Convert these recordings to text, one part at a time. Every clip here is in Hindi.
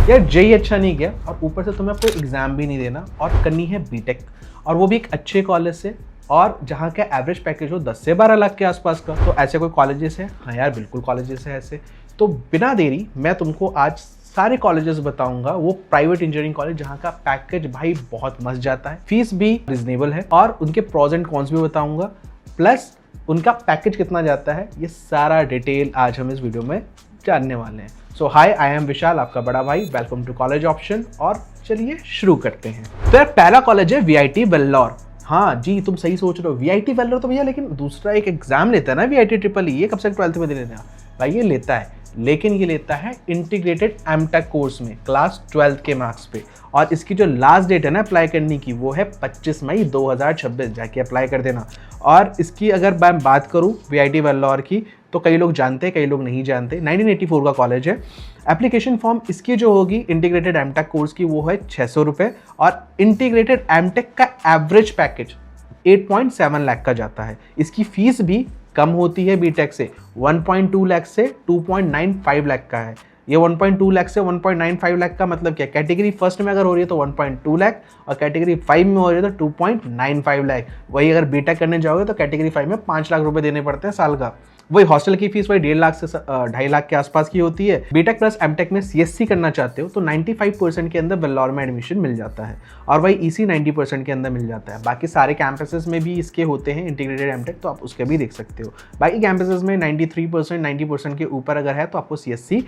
यार जेई अच्छा नहीं गया और ऊपर से तुम्हें कोई एग्जाम भी नहीं देना और करनी है बीटेक, और वो भी एक अच्छे कॉलेज से, और जहाँ का एवरेज पैकेज हो 10 से 12 लाख के आसपास का। तो ऐसे कोई कॉलेजेस है? हाँ यार बिल्कुल कॉलेजेस है ऐसे। तो बिना देरी मैं तुमको आज सारे कॉलेजेस बताऊंगा, वो प्राइवेट इंजीनियरिंग कॉलेज जहाँ का पैकेज भाई बहुत मस्त जाता है, फीस भी रिजनेबल है, और उनके प्रोज एंड कॉन्स भी बताऊंगा, प्लस उनका पैकेज कितना जाता है, ये सारा डिटेल आज हम इस वीडियो में जानने वाले हैं। सो हाय, आई एम विशाल, आपका बड़ा भाई। वेलकम टू कॉलेज ऑप्शन, और चलिए शुरू करते हैं। तो यार पहला कॉलेज है वीआईटी वेल्लोर। हाँ जी, तुम सही सोच रहे हो, वीआईटी वेल्लोर तो भैया, लेकिन दूसरा एक एग्जाम लेता है ना वीआईटी ट्रिपल ई, ये कब से 12th में दे लेना भाई, ये लेता है, लेकिन ये लेता है इंटीग्रेटेड एमटेक कोर्स में क्लास 12 के मार्क्स पे, और इसकी जो लास्ट डेट है ना अप्लाई करने की, वो है 25 मई 2026, जाके अप्लाई कर देना। और इसकी अगर मैं बात करूँ वीआईटी वेल्लोर की, तो कई लोग जानते हैं, कई लोग नहीं जानते। 1984 का कॉलेज है। एप्लीकेशन फॉर्म इसकी जो होगी इंटीग्रेटेड एमटेक कोर्स की, वो है 600 रुपये, और इंटीग्रेटेड एमटेक का एवरेज पैकेज 8.7 लाख का जाता है। इसकी फीस भी कम होती है बीटेक से, 1.2 लाख से 2.95 लाख का है। ये 1.2 लाख से 1.95 लाख का मतलब क्या, कैटेगरी फर्स्ट में अगर हो रही है तो 1.2 लाख, और कैटेगरी 5 में हो रही है तो 2.95 लाख। वही अगर बीटेक करने जाओगे तो कैटेगरी 5 में 5 लाख रुपए देने पड़ते हैं साल का। वही हॉस्टल की फीस वही 1.5 लाख से 2.5 लाख के आसपास की होती है। बीटेक प्लस एमटेक में सीएससी करना चाहते हो तो 95% के अंदर वेल्लोर में एडमिशन मिल जाता है, और वही ईसी 90% के अंदर मिल जाता है। बाकी सारे कैंपसेस में भी इसके होते हैं इंटीग्रेटेड एमटेक, तो आप उसके भी देख सकते हो। बाकी कैंपसेस में 93% 90% के ऊपर अगर है तो आपको सीएससी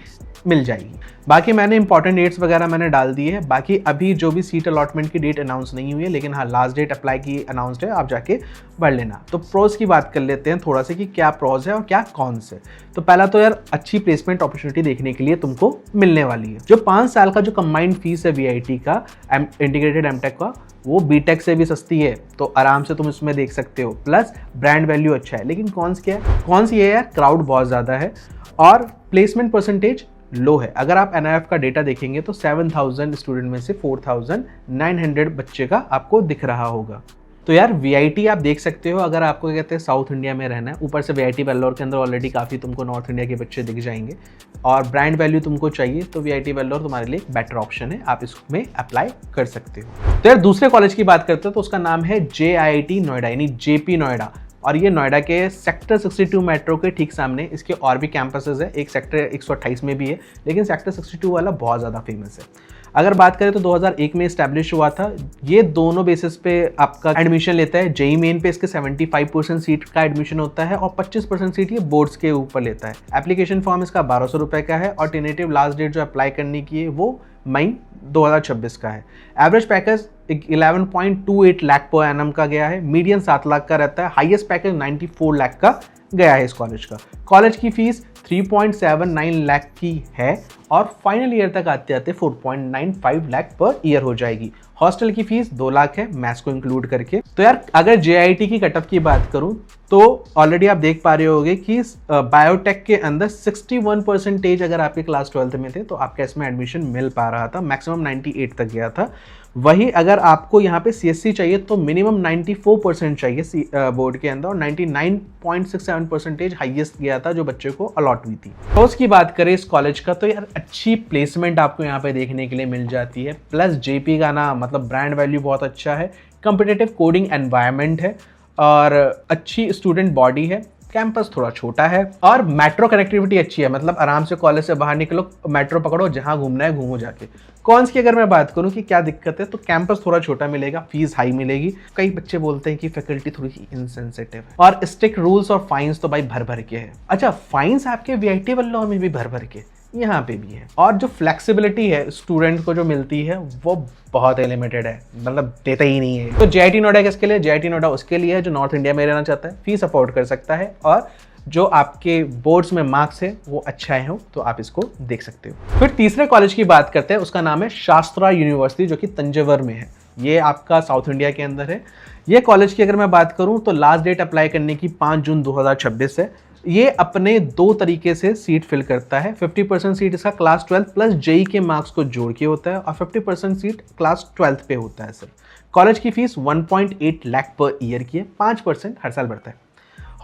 मिल जाएगी। बाकी मैंने इंपॉर्टेंट डेट्स वगैरह मैंने डाल दिए हैं। बाकी अभी जो भी सीट अलॉटमेंट की डेट अनाउंस नहीं हुई है, लेकिन हाँ लास्ट डेट अप्लाई की अनाउंस्ड है, आप जाके पढ़ लेना। तो प्रोज की बात कर लेते हैं थोड़ा सा कि क्या प्रोज है और क्या कॉन्स है। तो पहला तो यार अच्छी प्लेसमेंट अपॉर्चुनिटी देखने के लिए तुमको मिलने वाली है। जो 5 साल का जो कंबाइंड फीस है वीआईटी का इंटीग्रेटेड एमटेक का, वो बीटेक से भी सस्ती है, तो आराम से तुम इसमें देख सकते हो। प्लस ब्रांड वैल्यू अच्छा है। लेकिन कॉन्स क्या है? कॉन्स ये है यार, क्राउड बहुत ज़्यादा है और प्लेसमेंट परसेंटेज लो है। अगर आप एनआईएफ का डेटा देखेंगे तो 7000 स्टूडेंट में से 4900 बच्चे का आपको दिख रहा होगा। तो यार वीआईटी आप देख सकते हो, अगर आपको कहते हैं साउथ इंडिया में रहना है, ऊपर से वीआईटी वेल्लोर के अंदर ऑलरेडी काफ़ी तुमको नॉर्थ इंडिया के बच्चे दिख जाएंगे, और ब्रांड वैल्यू तुमको चाहिए तो वीआईटी वेल्लोर तुम्हारे लिए एक बेटर ऑप्शन है, आप इसमें अप्लाई कर सकते हो। तो यार दूसरे कॉलेज की बात करते हो तो उसका नाम है जेआईटी नोएडा, यानी जेपी नोएडा, और ये नोएडा के सेक्टर 62 मेट्रो के ठीक सामने इसके और भी कैंपसेस है। एक सेक्टर 128 में भी है, लेकिन सेक्टर 62 वाला बहुत ज़्यादा फेमस है। अगर बात करें तो 2001 में इस्टेब्लिश हुआ था। ये दोनों बेसिस पे आपका एडमिशन लेता है। जेई मेन पे इसके 75% सीट का एडमिशन होता है, और 25% सीट ये बोर्ड्स के ऊपर लेता है। एप्लीकेशन फॉर्म इसका 1200 रुपये का है, और टेनेटिव लास्ट डेट जो अप्लाई करने की है वो मई 2026 का है। Average package 11.28 lakh per annum का गया है, मीडियन 7 लाख का रहता है, हाईएस्ट पैकेज 94 लाख का गया है इस कॉलेज का। कॉलेज की फीस 3.79 लाख की है, और फाइनल ईयर तक आते आते 4.95 लाख पर ईयर हो जाएगी। हॉस्टल की फीस 2 लाख है मैथ्स को इंक्लूड करके। तो यार अगर जेआईटी की कटऑफ की बात करूं तो ऑलरेडी आप देख पा रहे होगे कि बायोटेक के अंदर 61% अगर आपके क्लास 12th में थे तो आपका इसमें एडमिशन मिल पा रहा था, मैक्सिमम 98 तक गया था। वही अगर आपको यहाँ पे सीएससी चाहिए तो मिनिमम 94% चाहिए बोर्ड के अंदर, और 99.67% हाईएस्ट गया था जो बच्चे को अलॉट हुई थी। तो उसकी बात करें इस कॉलेज का, तो यार अच्छी प्लेसमेंट आपको यहाँ पे देखने के लिए मिल जाती है। प्लस जेपी का ना मतलब ब्रांड वैल्यू बहुत अच्छा है, कॉम्पिटिटिव कोडिंग एनवायरनमेंट है, और अच्छी स्टूडेंट बॉडी है। कैंपस थोड़ा छोटा है, और मेट्रो कनेक्टिविटी अच्छी है, मतलब आराम से कॉलेज से बाहर निकलो, मेट्रो पकड़ो, जहां घूमना है घूमो जाके। कॉन्स की अगर मैं बात करूं कि क्या दिक्कत है, तो कैंपस थोड़ा छोटा मिलेगा, फीस हाई मिलेगी। कई बच्चे बोलते हैं कि फैकल्टी थोड़ी सी इनसेंसिटिव है, और स्ट्रिक्ट रूल्स और फाइन्स तो भाई भर भर के है। अच्छा, फाइन्स आपके वीआईटी वेल्लोर में भी भर भर के यहाँ पे भी है, और जो फ्लेक्सिबिलिटी है स्टूडेंट को जो मिलती है वो बहुत लिमिटेड है, मतलब देता ही नहीं है। तो जेआईटी नोएडा किसके लिए? जेआईटी नोएडा उसके लिए है जो नॉर्थ इंडिया में रहना चाहता है, फीस अफोर्ड कर सकता है, और जो आपके बोर्ड्स में मार्क्स है वो अच्छा है, तो आप इसको देख सकते हो। फिर तीसरे कॉलेज की बात करते हैं, उसका नाम है शास्त्रा यूनिवर्सिटी, जो कि तंजौर में है। ये आपका साउथ इंडिया के अंदर है। ये कॉलेज की अगर मैं बात करूं तो लास्ट डेट अप्लाई करने की 5 जून 2026 है। ये अपने 2 तरीके से सीट फिल करता है। 50% सीट इसका क्लास 12 प्लस जेई के मार्क्स को जोड़ के होता है, और 50% सीट क्लास 12 पे होता है सर। कॉलेज की फीस 1.8 लाख पर ईयर की है, 5% हर साल बढ़ता है।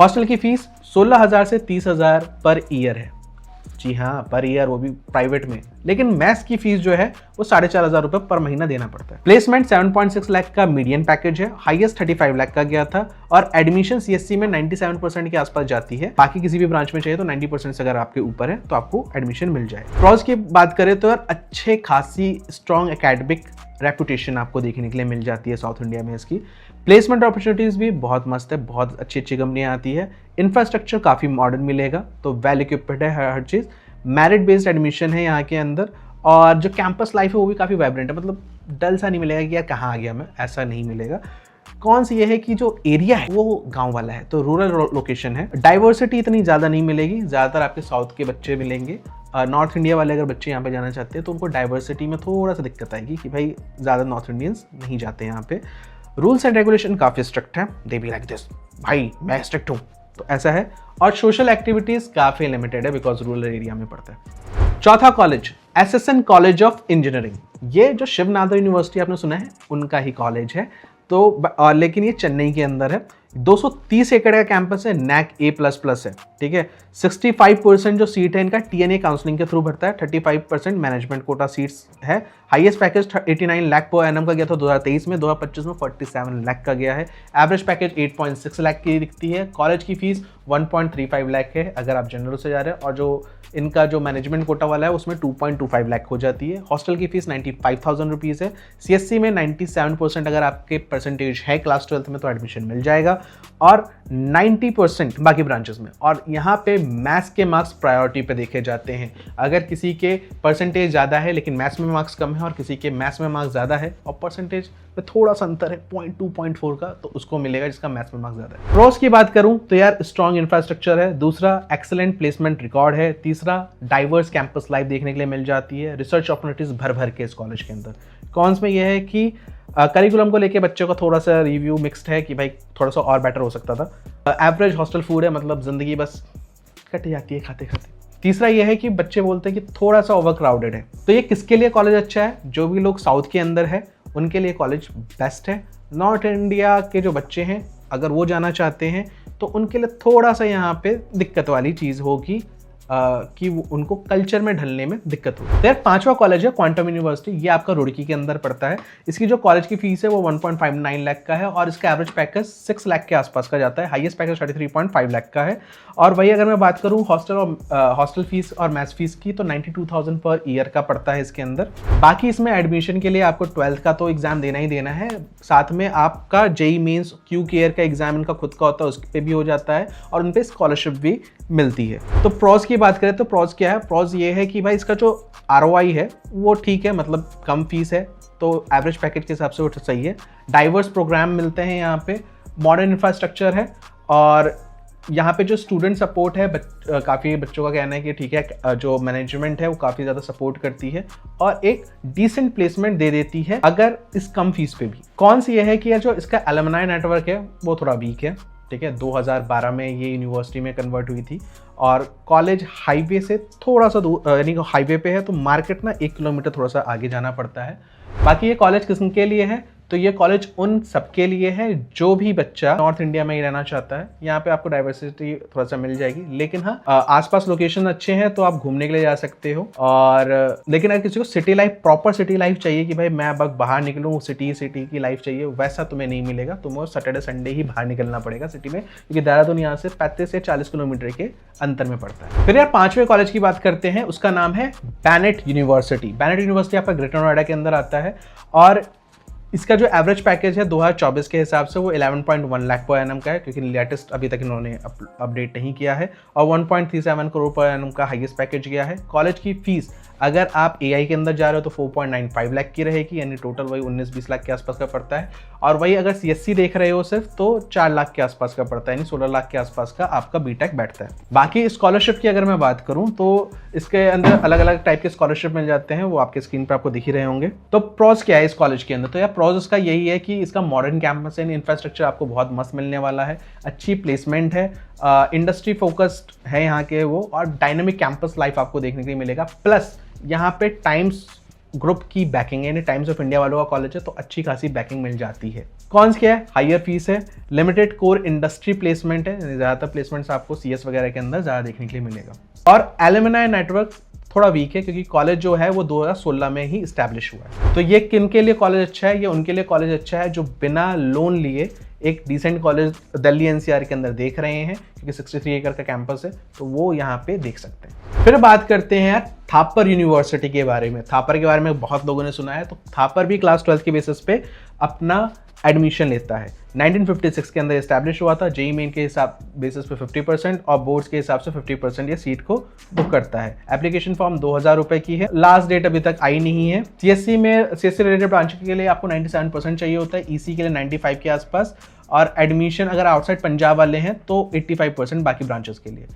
हॉस्टल की फीस 16,000 से 30,000 पर ईयर है। जी हाँ, पर ईयर, वो भी प्राइवेट में। लेकिन मैथ्स की फीस जो है वो 4,500 रुपये पर महीना देना पड़ता है। प्लेसमेंट 7.6 लाख का मीडियन पैकेज है, हाईएस्ट 35 लाख का गया था, और एडमिशन सीएससी में 97% के आसपास जाती है। बाकी किसी भी ब्रांच में चाहिए तो 90% से अगर आपके ऊपर है तो आपको एडमिशन मिल जाए। प्रॉज की बात करें तो यार अच्छे खासी स्ट्रॉन्ग एकेडमिक रेपुटेशन आपको देखने के लिए मिल जाती है साउथ इंडिया में। इसकी प्लेसमेंट अपॉर्चुनिटीज़ भी बहुत मस्त है, बहुत अच्छी अच्छी कंपनियाँ आती है। इंफ्रास्ट्रक्चर काफ़ी मॉडर्न मिलेगा, तो वेल इक्विप्ड है हर चीज़। मेरिट बेस्ड एडमिशन है यहाँ के अंदर, और जो कैंपस लाइफ है वो भी काफ़ी वाइब्रेंट है। मतलब डल सा नहीं मिलेगा कि यार कहाँ आ गया मैं, ऐसा नहीं मिलेगा। कौन सी ये है कि जो एरिया है वो गांव वाला है, तो रूरल लोकेशन है। डाइवर्सिटी इतनी ज़्यादा नहीं मिलेगी, ज़्यादातर आपके साउथ के बच्चे मिलेंगे। नॉर्थ इंडिया वाले अगर बच्चे यहाँ पे जाना चाहते हैं तो उनको डाइवर्सिटी में थोड़ा सा दिक्कत आएगी कि भाई ज़्यादा नॉर्थ इंडियंस नहीं जाते यहाँ पे। रूल्स एंड रेगुलेशन काफ़ी स्ट्रिक्ट है, दे बी लाइक दिस, भाई मैं स्ट्रिक्ट हूँ, तो ऐसा है। और सोशल एक्टिविटीज़ काफ़ी लिमिटेड है बिकॉज रूरल एरिया में पड़ता है। चौथा college SSN college of engineering, ये जो शिव नादर यूनिवर्सिटी आपने सुना है उनका ही कॉलेज है। तो लेकिन ये चेन्नई के अंदर है। 230 एकड़ का कैंपस है, नैक A++ है, ठीक है। 65% जो सीट है इनका TNA काउंसलिंग के थ्रू भरता है, 35% मैनेजमेंट कोटा सीट्स है। Highest package 89 lakh per annum का गया था 2023 में, 2025 में 47 लाख का गया है। एवरेज पैकेज 8.6 लाख की दिखती है। कॉलेज की फीस 1.35 लाख है अगर आप जनरल से जा रहे हैं, और जो इनका जो मैनेजमेंट कोटा वाला है उसमें 2.25 लाख हो जाती है। हॉस्टल की फीस 95,000 रुपीज़ है। CSC में 97% अगर आपके परसेंटेज है क्लास 12 में तो एडमिशन मिल जाएगा, और 90% बाकी ब्रांचेस में। और यहाँ पे मैथ्स के मार्क्स प्रायोरिटी पे देखे जाते हैं। अगर किसी के परसेंटेज ज़्यादा है लेकिन मैथ्स में मार्क्स कम है, और किसी के मैथ्स में मार्क्स ज़्यादा है और परसेंटेज में थोड़ा सा अंतर है 0.2 0.4 का, तो उसको मिलेगा जिसका मैथ्स में मार्क्स ज़्यादा है। प्रोस की बात करूँ तो यार स्ट्रॉन्ग इंफ्रास्ट्रक्चर है, दूसरा एक्सेलेंट प्लेसमेंट रिकॉर्ड है, तीसरा डाइवर्स कैंपस लाइफ देखने के लिए मिल जाती है। रिसर्च अपॉर्चुनिटीज़ भर भर के इस कॉलेज के अंदर। कॉन्स में यह है कि करिकुलम को लेके बच्चों का थोड़ा सा रिव्यू मिक्स्ड है कि भाई थोड़ा सा और बेटर हो सकता था। एवरेज हॉस्टल फूड है, मतलब ज़िंदगी बस कट जाती है खाते खाते। तीसरा ये है कि बच्चे बोलते हैं कि थोड़ा सा ओवर क्राउडेड है। तो ये किसके लिए कॉलेज अच्छा है? जो भी लोग साउथ के अंदर है उनके लिए कॉलेज बेस्ट है। नॉर्थ इंडिया के जो बच्चे हैं अगर वो जाना चाहते हैं तो उनके लिए थोड़ा सा यहाँ पे दिक्कत वाली चीज़ होगी कि उनको कल्चर में ढलने में दिक्कत हो। तो यार पांचवा कॉलेज है क्वांटम यूनिवर्सिटी, ये आपका रुड़की के अंदर पड़ता है। इसकी जो कॉलेज की फीस है वो 1.59 लाख का है, और इसका एवरेज पैकेज 6 लाख के आसपास का जाता है। हाईएस्ट पैकेज 33.5 लाख का है। और वही अगर मैं बात करूँ हॉस्टल फीस और मैथ्स फीस की तो 92,000 पर ईयर का पड़ता है इसके अंदर। बाकी इसमें एडमिशन के लिए आपको 12th का तो एग्जाम देना ही देना है, साथ में आपका जेई मेंस QClear का एग्जाम इनका खुद का होता है, उस पर भी हो जाता है, और उन पर स्कॉलरशिप भी मिलती है। तो प्रॉज की बात करें तो प्रॉज क्या है? प्रॉज ये है कि भाई इसका जो ROI है वो ठीक है, मतलब कम फीस है, तो एवरेज पैकेज के हिसाब से वो सही है। डाइवर्स प्रोग्राम मिलते हैं यहाँ पे, मॉडर्न इंफ्रास्ट्रक्चर है, और यहाँ पे जो स्टूडेंट सपोर्ट है काफ़ी बच्चों का कहना है कि ठीक है, जो मैनेजमेंट है वो काफ़ी ज़्यादा सपोर्ट करती है और एक डिसेंट प्लेसमेंट दे देती है अगर इस कम फीस पे भी। कौन सी ये है कि जो इसका एलुमनाई नेटवर्क है वो थोड़ा वीक है, ठीक है। 2012 में ये यूनिवर्सिटी में कन्वर्ट हुई थी, और कॉलेज हाईवे से थोड़ा सा दूर, यानी हाईवे पे है, तो मार्केट ना 1 किलोमीटर थोड़ा सा आगे जाना पड़ता है। बाकी ये कॉलेज किसके लिए है? तो ये कॉलेज उन सबके लिए है जो भी बच्चा नॉर्थ इंडिया में ही रहना चाहता है। यहाँ पे आपको डाइवर्सिटी थोड़ा सा मिल जाएगी, लेकिन हाँ आसपास लोकेशन अच्छे हैं तो आप घूमने के लिए जा सकते हो। और लेकिन अगर किसी को city life, proper city life चाहिए कि भाई मैं अब बाहर निकलूँ, सिटी की लाइफ चाहिए, वैसा तुम्हें नहीं मिलेगा। तुम्हें सैटरडे संडे ही बाहर निकलना पड़ेगा सिटी में, क्योंकि देहरादून यहाँ से 35 से 40 किलोमीटर के अंतर में पड़ता है। फिर यार पांचवें कॉलेज की बात करते हैं, उसका नाम है बैनेट यूनिवर्सिटी। बैनेट यूनिवर्सिटी आपका ग्रेटर नोएडा के अंदर आता है, और इसका जो एवरेज पैकेज है 2024 के हिसाब से वो 11.1 लाख पर एनम का है, क्योंकि लेटेस्ट अभी तक इन्होंने अपडेट नहीं किया है। और 1.37 करोड़ पर एनम का हाईएस्ट पैकेज गया है। कॉलेज की फीस अगर आप AI के अंदर जा रहे हो तो 4.95 लाख की रहेगी, यानी टोटल वही 19-20 लाख के आसपास का पड़ता है। और वही अगर CSC देख रहे हो सिर्फ तो 4 लाख के आसपास का पड़ता है, यानी 16 लाख के आसपास का आपका BTech बैठता है। बाकी स्कॉलरशिप की अगर मैं बात करूं तो इसके अंदर अलग अलग टाइप के स्कॉलरशिप मिल जाते हैं, वो आपके स्क्रीन पर आपको दिख ही रहे होंगे। तो प्रॉज क्या है इस कॉलेज के अंदर? तो यार प्रॉज इसका यही है कि इसका मॉडर्न कैंपस है, इंफ्रास्ट्रक्चर आपको बहुत मस्त मिलने वाला है, अच्छी प्लेसमेंट है, इंडस्ट्री फोकस्ड है यहाँ के वो, और डायनेमिक कैंपस लाइफ आपको देखने के लिए मिलेगा। प्लस यहाँ पे टाइम्स ग्रुप की बैकिंग है, यानी टाइम्स ऑफ इंडिया वालों का कॉलेज है, तो अच्छी खासी बैकिंग मिल जाती है। कॉन्स क्या है? हायर फीस है, लिमिटेड कोर इंडस्ट्री प्लेसमेंट है, ज़्यादातर प्लेसमेंट्स आपको CS वगैरह के अंदर ज़्यादा देखने के लिए मिलेगा। और एलुमनाई नेटवर्क थोड़ा वीक है, क्योंकि कॉलेज जो है वो 2016 में ही इस्टेब्लिश हुआ है। तो ये किन के लिए कॉलेज अच्छा है? ये उनके लिए कॉलेज अच्छा है जो बिना लोन लिए एक डिसेंट कॉलेज दिल्ली NCR के अंदर देख रहे हैं, क्योंकि 63 एकड़ का कैंपस है, तो वो यहाँ पे देख सकते हैं। फिर बात करते हैं यार थापर यूनिवर्सिटी के बारे में। थापर के बारे में बहुत लोगों ने सुना है, तो थापर भी क्लास 12 के बेसिस पे अपना एडमिशन लेता है। 1956 के अंदर इस्टेब्लिश हुआ था। जेईई मेन के हिसाब बेसिस पे 50% और बोर्ड्स के हिसाब से 50% ये सीट को बुक करता है। एप्लीकेशन फॉर्म 2000 रुपए की है। लास्ट डेट अभी तक आई नहीं है। CSC रिलेटेड ब्रांच के लिए आपको 97% चाहिए होता है, EC के लिए 95 के आसपास, और एडमिशन अगर आउटसाइड पंजाब वाले हैं तो 85% बाकी ब्रांचेस के लिए।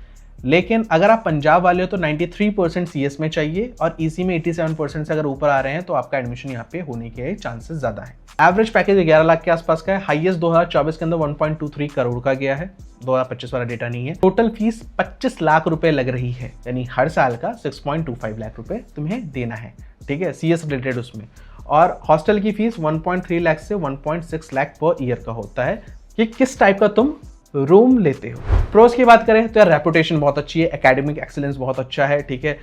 लेकिन अगर आप पंजाब वाले हो तो 93% CS में चाहिए, और EC में 87% से अगर ऊपर आ रहे हैं तो आपका एडमिशन यहाँ पे होने के चांसेस ज़्यादा है। एवरेज पैकेज 11 लाख के आसपास का है। हाईएस्ट 2024 के अंदर 1.23 करोड़ का गया है, 2025 वाला डेटा नहीं है। टोटल फीस 25 लाख रुपए लग रही है, यानी हर साल का 6.25 लाख रुपए तुम्हें देना है, ठीक है, CS रिलेटेड उसमें। और हॉस्टल की फीस 1.3 लाख से 1.6 लाख पर ईयर का होता है कि किस टाइप का तुम रूम लेते हो। प्रोस की बात करें तो यार रेपुटेशन बहुत अच्छी है, एकेडमिक एक्सीलेंस बहुत अच्छा है, ठीक है,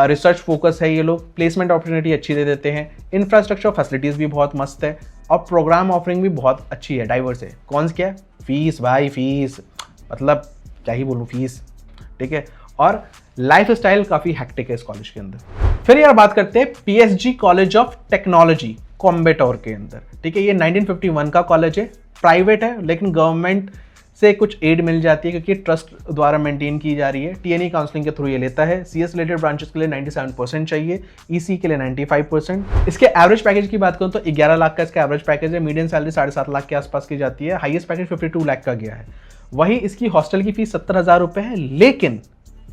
रिसर्च फोकस है ये लोग, प्लेसमेंट अपॉर्चुनिटी अच्छी दे देते हैं, इंफ्रास्ट्रक्चर फैसिलिटीज़ भी बहुत मस्त है, और प्रोग्राम ऑफरिंग भी बहुत अच्छी है, डाइवर्स है। कौन क्या? फीस भाई, फीस मतलब क्या ही बोलूँ, फीस, ठीक है। और लाइफ स्टाइल काफ़ी हेक्टिक है इस कॉलेज के अंदर। फिर यार बात करते हैं PSG college of technology Coimbatore के अंदर, ठीक है। ये 1951 का कॉलेज है, प्राइवेट है, लेकिन गवर्नमेंट से कुछ एड मिल जाती है क्योंकि ट्रस्ट द्वारा मेंटेन की जा रही है। TNE काउंसलिंग के थ्रू ये लेता है। CS रिलेटेड ब्रांचेस के लिए 97% चाहिए, EC के लिए 95%। इसके एवरेज पैकेज की बात करूं तो 11 लाख का इसका एवरेज पैकेज है। मीडियम सैलरी 7.5 लाख के आसपास की जाती है। हाईएस्ट पैकेज 52 लाख का गया है। वही इसकी हॉस्टल की फीस 70,000 रुपये है, लेकिन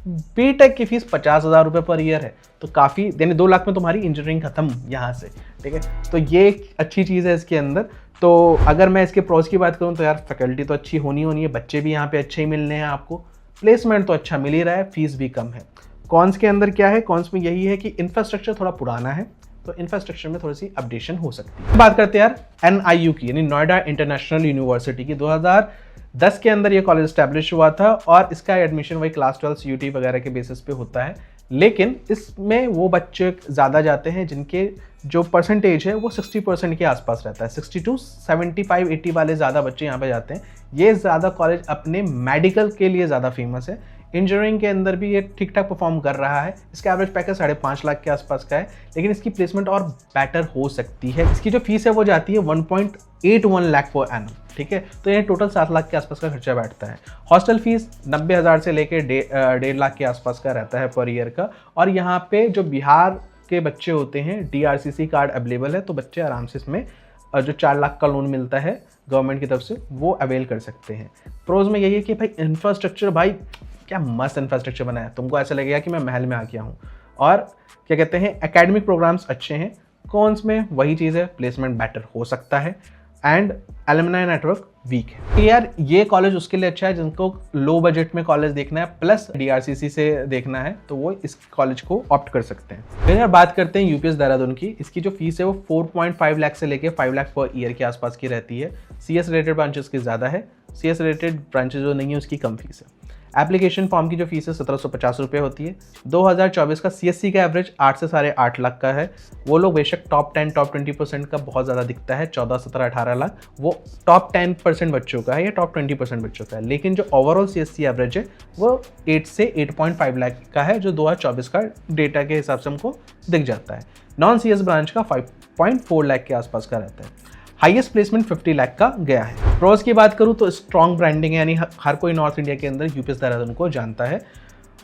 बीटेक की फीस 50,000 रुपये पर ईयर है, तो काफ़ी, यानी 2 लाख में तुम्हारी इंजीनियरिंग खत्म यहाँ से, ठीक है। तो ये एक अच्छी चीज़ है इसके अंदर। तो अगर मैं इसके प्रोस की बात करूँ तो यार फैकल्टी तो अच्छी होनी है, बच्चे भी यहाँ पे अच्छे ही मिलने हैं आपको, प्लेसमेंट तो अच्छा मिल ही रहा है, फीस भी कम है। कॉन्स के अंदर क्या है? कॉन्स में यही है कि इंफ्रास्ट्रक्चर थोड़ा पुराना है, तो इंफ्रास्ट्रक्चर में थोड़ी सी अपडेशन हो सकती है। बात करते हैं यार NIU की, यानी नोएडा इंटरनेशनल यूनिवर्सिटी की। 2010 के अंदर ये कॉलेज स्टैब्लिश हुआ था, और इसका एडमिशन वही क्लास 12 CUT वगैरह के बेसिस पे होता है, लेकिन इसमें वो बच्चे ज़्यादा जाते हैं जिनके जो परसेंटेज है वो 60% के आसपास रहता है। 62, 75, 80 वाले ज़्यादा बच्चे यहाँ पे जाते हैं। ये ज़्यादा कॉलेज अपने मेडिकल के लिए ज़्यादा फेमस है। इंजीनियरिंग के अंदर भी ये ठीक ठाक परफॉर्म कर रहा है। इसका एवरेज पैकेज 5.5 लाख के आसपास का है, लेकिन इसकी प्लेसमेंट और बेटर हो सकती है। इसकी जो फीस है वो जाती है 1.81 लाख पर एनम, ठीक है। तो ये टोटल 7 लाख के आसपास का खर्चा बैठता है। हॉस्टल फीस 90,000 से लेकर 1.5 लाख के आसपास का रहता है पर ईयर का। और यहाँ पे जो बिहार के बच्चे होते हैं, DRCC कार्ड अवेलेबल है, तो बच्चे आराम से इसमें जो 4 लाख का लोन मिलता है गवर्नमेंट की तरफ से, वो अवेल कर सकते हैं। प्रोज में यही है कि भाई इंफ्रास्ट्रक्चर, भाई क्या मस्त इंफ्रास्ट्रक्चर बनाया, तुमको ऐसा लगेगा कि मैं महल में आ गया हूँ। और क्या कहते हैं, एकेडमिक प्रोग्राम्स अच्छे हैं। कॉन्स में वही चीज़ है, प्लेसमेंट बेटर हो सकता है, एंड एलुमनाई नेटवर्क वीक है। यार ये कॉलेज उसके लिए अच्छा है जिनको लो बजट में कॉलेज देखना है प्लस DRCC से देखना है, तो वो इस कॉलेज को ऑप्ट कर सकते हैं। फिर यार बात करते हैं UPS देहरादून की। इसकी जो फीस है वो 4.5 लाख से लेके 5 लाख पर ईयर के आसपास की रहती है। CS रिलेटेड ब्रांचेस की ज़्यादा है, CS रिलेटेड ब्रांचेस जो नहीं है उसकी कम फीस है। एप्लीकेशन फॉर्म की जो फीस है 1750 रुपये होती है। 2024 का CSC का एवरेज 8 से 8.5 लाख का है। वो लोग बेशक टॉप 10 टॉप 20% का बहुत ज़्यादा दिखता है, 14, 17, 18 लाख वो टॉप 10% बच्चों का है या टॉप 20% बच्चों का है, लेकिन जो ओवरऑल CSC एवरेज है वो 8 से 8.5 लाख का है, जो 2024 का डेटा के हिसाब से हमको दिख जाता है। नॉन CS ब्रांच का 5.4 लाख के आसपास का रहता है। हाईएस्ट प्लेसमेंट 50 लाख का गया है। प्रोस की बात करूं तो स्ट्रॉन्ग ब्रांडिंग है, यानी हर कोई नॉर्थ इंडिया के अंदर UPS देहरादून को जानता है,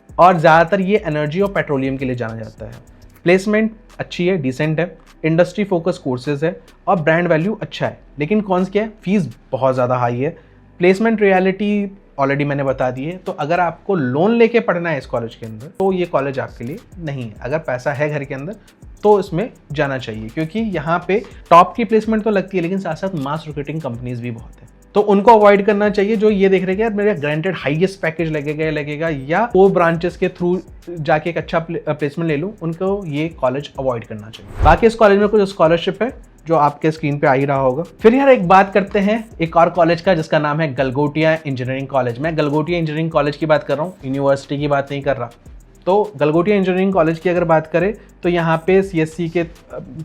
और ज़्यादातर ये एनर्जी और पेट्रोलियम के लिए जाना जाता है। प्लेसमेंट अच्छी है, डिसेंट है, इंडस्ट्री फोकस कोर्सेज है, और ब्रांड वैल्यू अच्छा है। लेकिन कॉन्स क्या है, फीस बहुत ज़्यादा हाई है। प्लेसमेंट रियलिटी ऑलरेडी मैंने बता दी है। तो अगर आपको लोन लेके पढ़ना है इस कॉलेज के अंदर तो ये कॉलेज आपके लिए नहीं है। अगर पैसा है घर के अंदर तो इसमें जाना चाहिए, क्योंकि यहाँ पे टॉप की प्लेसमेंट तो लगती है, लेकिन साथ साथ मास रिक्रूटिंग कंपनीज भी बहुत है। तो उनको अवॉइड करना चाहिए जो ये देख रहे हैं कि यार मेरा ग्रांटेड हाईएस्ट पैकेज लगेगा या वो ब्रांचेस के थ्रू जाके एक अच्छा प्लेसमेंट ले लूँ, उनको ये कॉलेज अवॉइड करना चाहिए। बाकी इस कॉलेज में कुछ स्कॉलरशिप है जो आपके स्क्रीन पे आ ही रहा होगा। फिर यार एक बात करते हैं एक और कॉलेज का जिसका नाम है गलगोटिया इंजीनियरिंग कॉलेज। मैं गलगोटिया इंजीनियरिंग कॉलेज की बात कर रहा हूँ, यूनिवर्सिटी की बात नहीं कर रहा। तो गलगोटिया इंजीनियरिंग कॉलेज की अगर बात करें तो यहाँ पे CSC के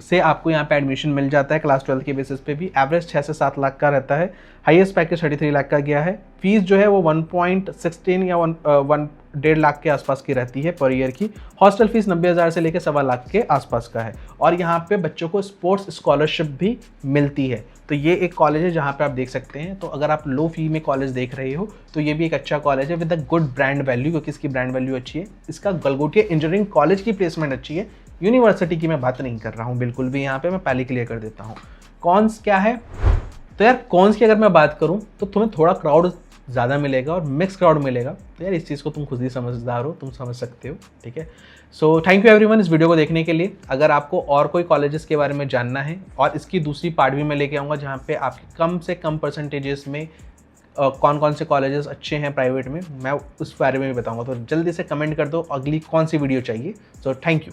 से आपको यहाँ पे एडमिशन मिल जाता है क्लास 12 के बेसिस पे भी। एवरेज 6 से 7 लाख का रहता है, हाईएस्ट पैकेज 33 लाख का गया है। फीस जो है वो 1.16 या 1.5 लाख के आसपास की रहती है पर ईयर की। हॉस्टल फीस 90,000 से लेकर 1.25 लाख के आसपास का है और यहाँ पे बच्चों को स्पोर्ट्स स्कॉलरशिप भी मिलती है। तो ये एक कॉलेज है जहाँ पे आप देख सकते हैं। तो अगर आप लो फी में कॉलेज देख रहे हो तो ये भी एक अच्छा कॉलेज है with a good brand value, क्योंकि इसकी ब्रांड वैल्यू अच्छी है। इसका गलगोटिया इंजीनियरिंग कॉलेज की प्लेसमेंट अच्छी है, यूनिवर्सिटी की मैं बात नहीं कर रहा हूँ बिल्कुल भी। यहाँ पे मैं पहले क्लियर कर देता हूँ। कॉन्स क्या है, तो यार कॉन्स की अगर मैं बात करूँ तो तुम्हें थोड़ा क्राउड ज़्यादा मिलेगा और मिक्स क्राउड मिलेगा। तो यार इस चीज़ को तुम खुद ही समझदार हो, तुम समझ सकते हो, ठीक है। सो थैंक यू एवरीवन इस वीडियो को देखने के लिए। अगर आपको और कोई कॉलेजेस के बारे में जानना है और इसकी दूसरी पार्ट भी मैं लेके आऊँगा जहाँ पे आपके कम से कम परसेंटेजेस में कौन कौन से कॉलेजेस अच्छे हैं प्राइवेट में, मैं उस बारे में भी बताऊँगा। तो जल्दी से कमेंट कर दो अगली कौन सी वीडियो चाहिए। So thank you.